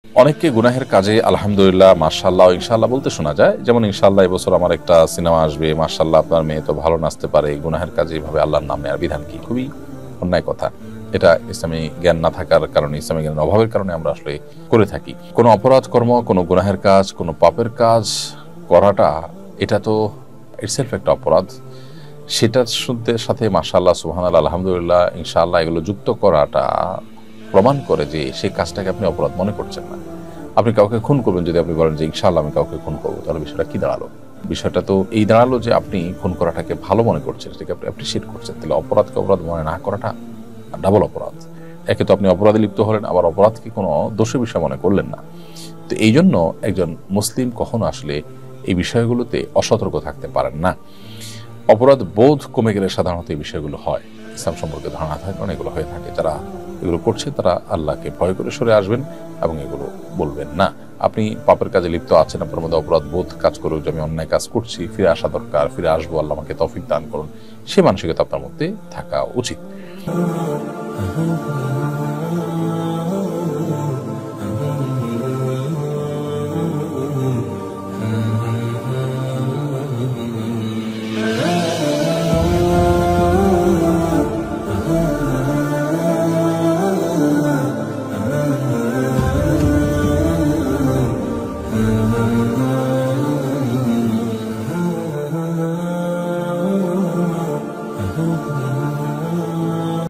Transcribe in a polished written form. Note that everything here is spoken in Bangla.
অনেককে গুনাহের কাজে আলহামদুলিল্লাহ, মাশাআল্লাহ, ইনশাআল্লাহ বলতে শোনা যায়। যেমন ইনশাআল্লাহ এবছর আমার একটা সিনেমা আসবে, মাশাআল্লাহ আপনার মেয়ে তো ভালো নাচতে পারে। গুনাহের কাজে এইভাবে আল্লাহর নাম নেওয়ার বিধান কি? খুবই অন্যায় কথা। এটা ইসলামী জ্ঞান না থাকার কারণে, ইসলামী জ্ঞানের অভাবের কারণে আমরা আসলে করে থাকি। কোনো অপরাধ কর্ম, কোনো গুনাহের কাজ, কোনো পাপের কাজ করাটা, এটা তো ইটসেলফ একটা অপরাধ। সেটার সাথে মাশাআল্লাহ, সুবহানাল্লাহ, আলহামদুলিল্লাহ, ইনশাআল্লাহ এগুলো যুক্ত করাটা প্রমাণ করে যে সেই কাজটাকে আপনি অপরাধ মনে করছেন না। আপনি কাউকে খুন করবেন, যদি আপনি বলেন যে ইনশাআল্লাহ আমি কাউকে খুন করবো, তাহলে বিষয়টা কি দাঁড়ালো? বিষয়টা তো এই দাঁড়ালো যে আপনি খুন করাটাকে ভালো মনে করছেন, সেটাকে আপনি অ্যাপ্রিসিয়েট করছেন। তাহলে অপরাধকে অপরাধ মনে না করাটা ডাবল অপরাধ। একে তো আপনি অপরাধে লিপ্ত হলেন, আবার অপরাধকে কোনো দোষের বিষয় মনে করলেন না। তো এই জন্য একজন মুসলিম কখনো আসলে এই বিষয়গুলোতে অসতর্ক থাকতে পারেন না। অপরাধ বোধ কমে গেলে সাধারণত এই বিষয়গুলো হয়। ইসলাম সম্পর্কে ধারণা থাকার কারণে এগুলো হয়ে থাকে। যারা এগুলো করছে তারা আল্লাহকে ভয় করে সরে আসবেন এবং এগুলো বলবেন না। আপনি পাপের কাজে লিপ্ত আছেন, আপনার মধ্যে অপরাধ বোধ কাজ করে যে আমি অন্যায় কাজ করছি, ফিরে আসা দরকার, ফিরে আসবো, আল্লাহ আমাকে তৌফিক দান করুন, সে মানসিকতা আপনার মধ্যে থাকা উচিত।